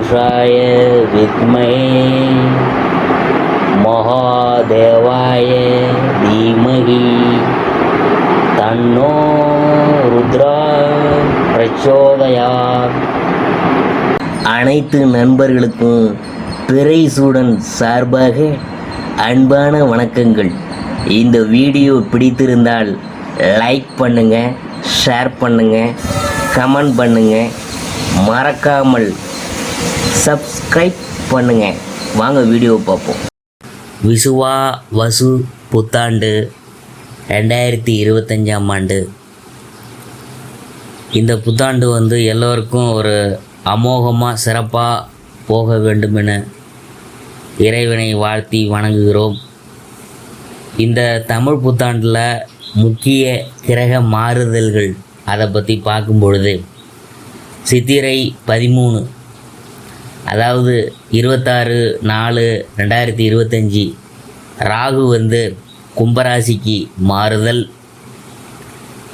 पुरुषाय विद्महे महादेवाय धीमहि तन्नो रुद्रा प्रचोदयात्. அனைத்து நண்பர்களுக்கும் பிறைசூடன் சார்பாக அன்பான வணக்கங்கள். இந்த வீடியோ பிடித்திருந்தால் லைக் பண்ணுங்கள், ஷேர் பண்ணுங்கள், கமெண்ட் பண்ணுங்கள், மறக்காமல் சப்ஸ்கிரைப் பண்ணுங்கள். வாங்க வீடியோ பார்ப்போம். விசுவா வசு புத்தாண்டு 2025ஆம் ஆண்டு. இந்த புத்தாண்டு எல்லோருக்கும் ஒரு அமோகமாக சிறப்பாக போக வேண்டுமென இறைவனை வாழ்த்தி வணங்குகிறோம். இந்த தமிழ் புத்தாண்டில் முக்கிய கிரக மாறுதல்கள் அதை பற்றி பார்க்கும் பொழுது சித்திரை 13, அதாவது 26/4/2025 ராகு கும்பராசிக்கு மாறுதல்,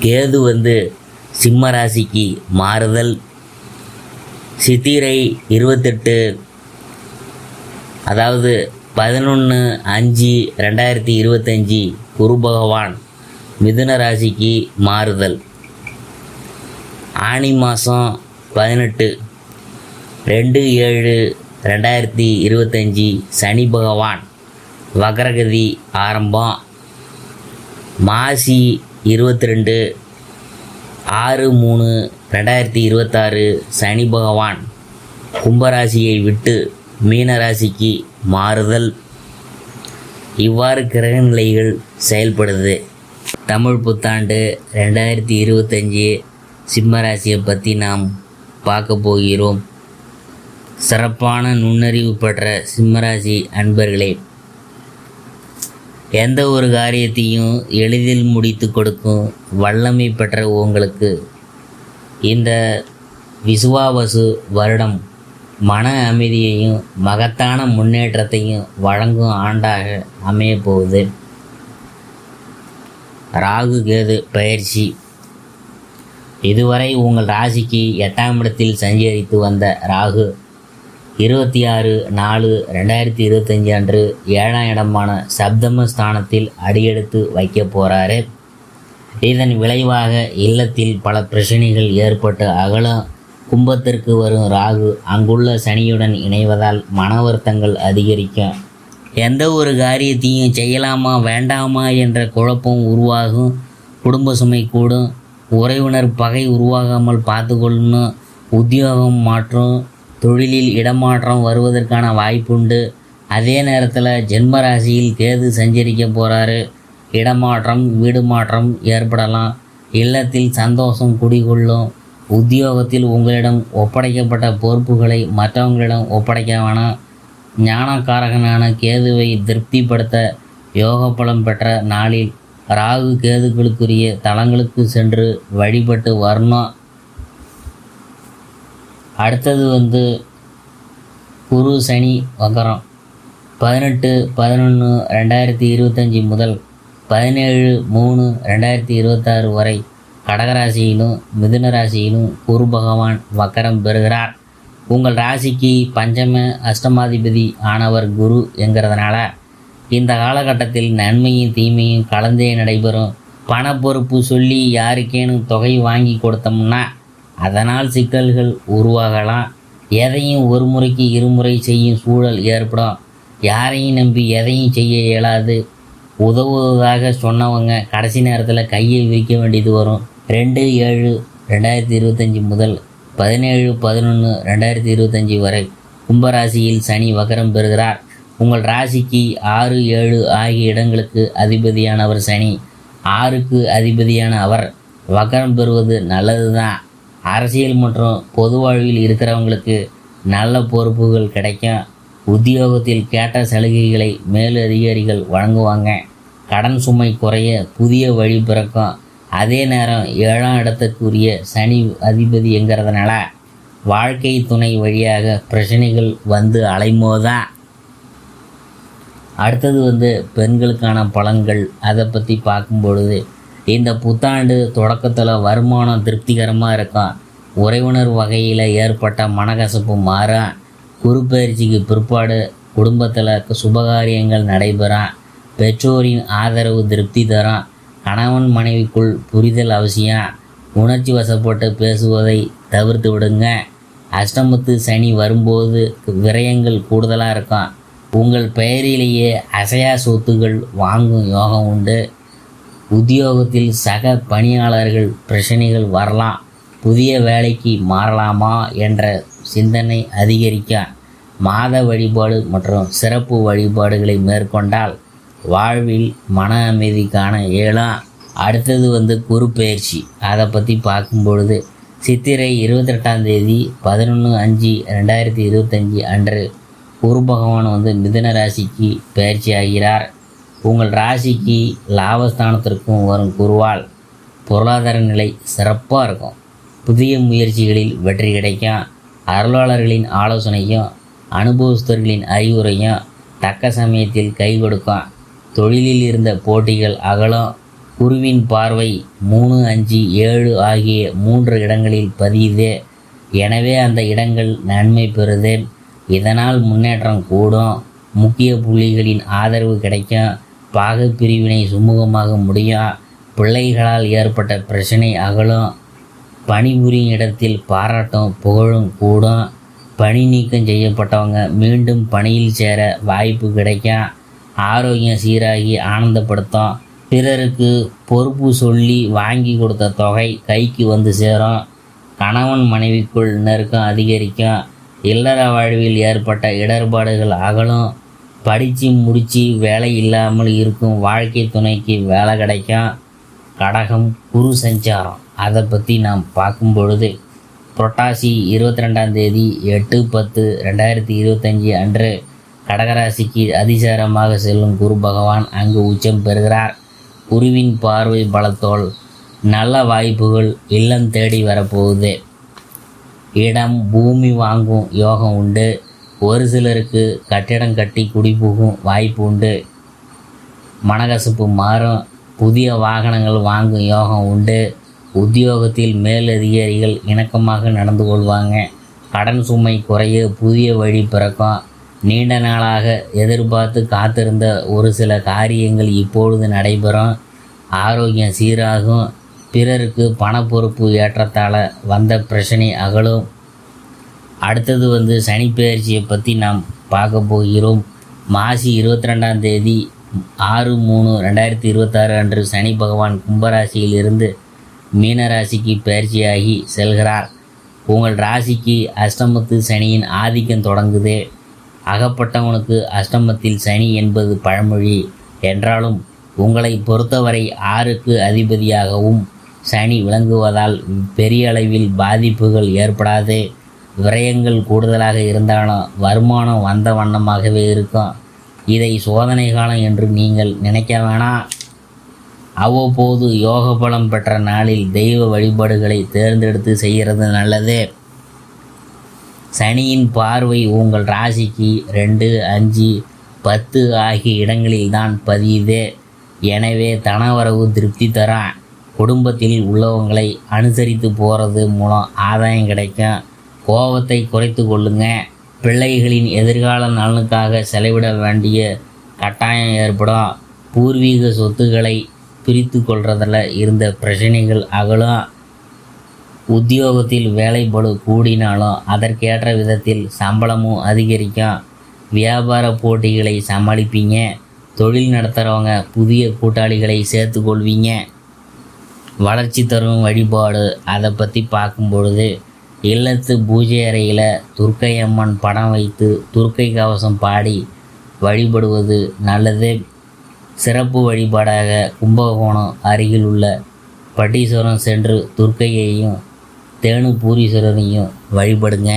கேது சிம்ம ராசிக்கு மாறுதல். சித்திரை 28, அதாவது 11/5/2025 குரு பகவான் மிதுன ராசிக்கு மாறுதல். ஆனி மாதம் 18/2/7/2025 சனி பகவான் வக்ரகதி ஆரம்பம். மாசி 22/6/3/2026 சனி பகவான் கும்பராசியை விட்டு மீனராசிக்கு மாறுதல். இவ்வாறு கிரகநிலைகள் செயல்படுது. தமிழ் புத்தாண்டு 2025 சிம்மராசியை பற்றி நாம் பார்க்க போகிறோம். சிறப்பான நுண்ணறிவு பெற்ற சிம்மராசி அன்பர்களே, எந்த ஒரு காரியத்தையும் எளிதில் முடித்து கொடுக்கும் வல்லமை பெற்ற உங்களுக்கு இந்த விசுவாவசு வருடம் மன அமைதியையும் மகத்தான முன்னேற்றத்தையும் வழங்கும் ஆண்டாக அமையப்போகுது. ராகு கேது பயிற்சி. இதுவரை உங்கள் ராசிக்கு 8ஆம் இடத்தில் சஞ்சரித்து வந்த ராகு 26/4/2025 அன்று 7ஆம் இடமான சப்தம ஸ்தானத்தில் அடியெடுத்து வைக்க போகிறாரு. இதன் விளைவாக இல்லத்தில் பல பிரச்சனைகள் ஏற்பட்டு அகலம். கும்பத்திற்கு வரும் ராகு அங்குள்ள சனியுடன் இணைவதால் மன வருத்தங்கள் அதிகரிக்கும். எந்த ஒரு காரியத்தையும் செய்யலாமா வேண்டாமா என்ற குழப்பம் உருவாகும். குடும்ப சுமை கூடும். உறவினர் பகை உருவாகாமல் பார்த்து கொள்ளணும். உத்தியோகம் மாற்றம், தொழிலில் இடமாற்றம் வருவதற்கான வாய்ப்புண்டு. அதே நேரத்தில் ஜென்மராசியில் கேது சஞ்சரிக்க போகிறாரு. இடமாற்றம், வீடு மாற்றம் ஏற்படலாம். இல்லத்தில் சந்தோஷம் குடிகொள்ளும். உத்தியோகத்தில் உங்களிடம் ஒப்படைக்கப்பட்ட பொறுப்புகளை மற்றவங்களிடம் ஒப்படைக்க வேணாம். ஞானக்காரகனான கேதுவை திருப்திப்படுத்த யோக பலம் பெற்ற நாளில் ராகு கேதுக்களுக்குரிய தலங்களுக்கு சென்று வழிபட்டு வரணும். அடுத்தது குரு சனி வக்கரம் 18/11/2025 முதல் 17/3/2026 வரை கடகராசியிலும் மிதுன ராசியிலும் குரு பகவான் வக்கரம் பெறுகிறார். உங்கள் ராசிக்கு பஞ்சம அஷ்டமாதிபதி ஆனவர் குரு என்கிறதுனால இந்த காலகட்டத்தில் நன்மையும் தீமையும் கலந்தே நடைபெறும். பண பொறுப்பு சொல்லி யாருக்கேனும் தொகை வாங்கி கொடுத்தோம்னா அதனால் சிக்கல்கள் உருவாகலாம். எதையும் ஒரு முறைக்கு இருமுறை செய்யும் சூழல் ஏற்படும். யாரையும் நம்பி எதையும் செய்ய இயலாது. உதவுவதாக சொன்னவங்க கடைசி நேரத்தில் கையை விரிக்க வேண்டியது வரும். 2/7/2025 முதல் 17/11/2025 வரை கும்பராசியில் சனி வக்கரம் பெறுகிறார். உங்கள் ராசிக்கு 6, 7 ஆகிய இடங்களுக்கு அதிபதியானவர் சனி. 6க்கு அதிபதியான அவர் வக்கரம் பெறுவது நல்லது தான். அரசியல் மற்றும் பொது வாழ்வில் இருக்கிறவங்களுக்கு நல்ல பொறுப்புகள் கிடைக்கும். உத்தியோகத்தில் கேட்ட சலுகைகளை மேலதிகாரிகள் வழங்குவாங்க. கடன் சுமை குறைய புதிய வழி பிறக்கும். அதே நேரம் 7ஆம் இடத்துக்குரிய சனி அதிபதி என்கிறதுனால வாழ்க்கை துணை வழியாக பிரச்சனைகள் அலைமோதான். அடுத்தது பெண்களுக்கான பலன்கள். அதை பற்றி பார்க்கும்பொழுது இந்த புத்தாண்டு தொடக்கத்தில் வருமானம் திருப்திகரமாக இருக்கும். உறவினர் வகையில் ஏற்பட்ட மனக்கசப்பு மாறும். குரு பயிற்சிக்கு பிற்பாடு குடும்பத்தில் சுபகாரியங்கள் நடைபெறும். பெற்றோரின் ஆதரவு திருப்தி தரும். கணவன் மனைவிக்குள் புரிதல் அவசியம். உணர்ச்சி வசப்பட்டு பேசுவதை தவிர்த்து விடுங்க. அஷ்டமத்து சனி வரும்போது விரயங்கள் கூடுதலாக இருக்கும். உங்கள் பெயரிலேயே அசையா சொத்துகள் வாங்கும் யோகம் உண்டு. உத்தியோகத்தில் சக பணியாளர்கள் பிரச்சனைகள் வரலாம். புதிய வேலைக்கு மாறலாமா என்ற சிந்தனை அதிகரிக்கும். மாத வழிபாடு மற்றும் சிறப்பு வழிபாடுகளை மேற்கொண்டால் வாழ்வில் மன அமைதி காண இயலும். அடுத்தது குரு பயிற்சி. அதை பற்றி பார்க்கும் பொழுது சித்திரை 28ஆம் தேதி 11/5/2025 அன்று குரு பகவான் மிதுன ராசிக்கு பயிற்சி ஆகிறார். உங்கள் ராசிக்கு லாபஸ்தானத்திற்கும் வரும் குருவால் பொருளாதார நிலை சிறப்பாக இருக்கும். புதிய முயற்சிகளில் வெற்றி கிடைக்கும். அருளாளர்களின் ஆலோசனையும் அனுபவஸ்தர்களின் அறிவுரையும் தக்க சமயத்தில் கை கொடுக்கும். தொழிலில் இருந்த போட்டிகள் அகலும். குருவின் பார்வை 3, 5, 7 ஆகிய 3 இடங்களில் பதியுது. எனவே அந்த இடங்கள் நன்மை பெறுது. இதனால் முன்னேற்றம் கூடும். முக்கிய புள்ளிகளின் ஆதரவு கிடைக்கும். பாக பிரிவினை சுமூகமாக முடியும். பிள்ளைகளால் ஏற்பட்ட பிரச்சனை அகலும். பணிபுரியும் இடத்தில் பாராட்டும் புகழும் கூடும். பணி நீக்கம் செய்யப்பட்டவங்க மீண்டும் பணியில் சேர வாய்ப்பு கிடைக்கும். ஆரோக்கியம் சீராகி ஆனந்தப்படுத்தும். பிறருக்கு பொறுப்பு சொல்லி வாங்கி கொடுத்த தொகை கைக்கு சேரும். கணவன் மனைவிக்குள் நெருக்கம் அதிகரிக்கும். இல்லற வாழ்வில் ஏற்பட்ட இடர்பாடுகள் அகலும். படித்து முடித்து வேலை இல்லாமல் இருக்கும் வாழ்க்கை துணைக்கு வேலை கிடைக்கும். கடகம் குரு சஞ்சாரம். அதை பற்றி நாம் பார்க்கும் பொழுது புரட்டாசி 22ஆம் தேதி 8/10/2025 அன்று கடகராசிக்கு அதிசாரமாக செல்லும் குரு பகவான் அங்கு உச்சம் பெறுகிறார். குருவின் பார்வை பலத்தோல் நல்ல வாய்ப்புகள் இல்லம் தேடி வரப்போகுது. இடம் பூமி வாங்கும் யோகம் உண்டு. ஒரு சிலருக்கு கட்டிடம் கட்டி குடிபோகும் வாய்ப்பு உண்டு. மனக்கசப்பு மாறும். புதிய வாகனங்கள் வாங்கும் யோகம் உண்டு. உத்தியோகத்தில் மேலதிகாரிகள் இணக்கமாக நடந்து கொள்வாங்க. கடன் சுமை குறைய புதிய வழி பிறக்கும். நீண்ட நாளாக எதிர்பார்த்து காத்திருந்த ஒரு சில காரியங்கள் இப்பொழுது நடைபெறும். ஆரோக்கியம் சீராகும். பிறருக்கு பண பொறுப்பு ஏற்றத்தால் வந்த பிரச்சனை அகலும். அடுத்தது சனி பெயர்ச்சியை பற்றி நாம் பார்க்க போகிறோம். மாசி 22ஆம் தேதி 6/3/2026 அன்று சனி பகவான் கும்பராசியில் இருந்து மீனராசிக்கு பயிற்சியாகி செல்கிறார். உங்கள் ராசிக்கு அஷ்டமத்து சனியின் ஆதிக்கம் தொடங்குது. அகப்பட்டவனுக்கு அஷ்டமத்தில் சனி என்பது பழமொழி என்றாலும் உங்களை பொறுத்தவரை 6க்கு அதிபதியாகவும் சனி விளங்குவதால் பெரிய அளவில் பாதிப்புகள் ஏற்படாது. விரயங்கள் கூடுதலாக இருந்தாலும் வருமானம் வந்த வண்ணமாகவே இருக்கும். இதை சோதனை காலம் என்று நீங்கள் நினைக்க வேணாம். அவ்வப்போது யோக பலம் பெற்ற நாளில் தெய்வ வழிபாடுகளை தேர்ந்தெடுத்து செய்கிறது நல்லது. சனியின் பார்வை உங்கள் ராசிக்கு 2, 5, 10 ஆகிய இடங்களில்தான் பதியுது. எனவே தனவரவு திருப்தி தரும். குடும்பத்தில் உள்ளவங்களை அனுசரித்து போகிறது மூலம் ஆதாயம் கிடைக்கும். கோபத்தை குறைத்து கொள்ளுங்க. பிள்ளைகளின் எதிர்கால நலனுக்காக செலவிட வேண்டிய கட்டாயம் ஏற்படும். பூர்வீக சொத்துக்களை பிரித்து கொள்றதில் இருந்த பிரச்சனைகள் அகலும். உத்தியோகத்தில் வேலைப்பளு கூடினாலும் அதற்கேற்ற விதத்தில் சம்பளமும் அதிகரிக்கும். வியாபார போட்டிகளை சமாளிப்பீங்க. தொழில் நடத்துகிறவங்க புதிய கூட்டாளிகளை சேர்த்து கொள்வீங்க. வளர்ச்சி தரும் வழிபாடு அதை பற்றி பார்க்கும் பொழுது இல்லத்து பூஜை அறையில் துர்க்கை அம்மன் படம் வைத்து துர்க்கை கவசம் பாடி வழிபடுவது நல்லது. சிறப்பு வழிபாடாக கும்பகோணம் அருகில் உள்ள பட்டீஸ்வரம் சென்று துர்க்கையையும் தேனுபூரீஸ்வரரையும் வழிபடுங்க.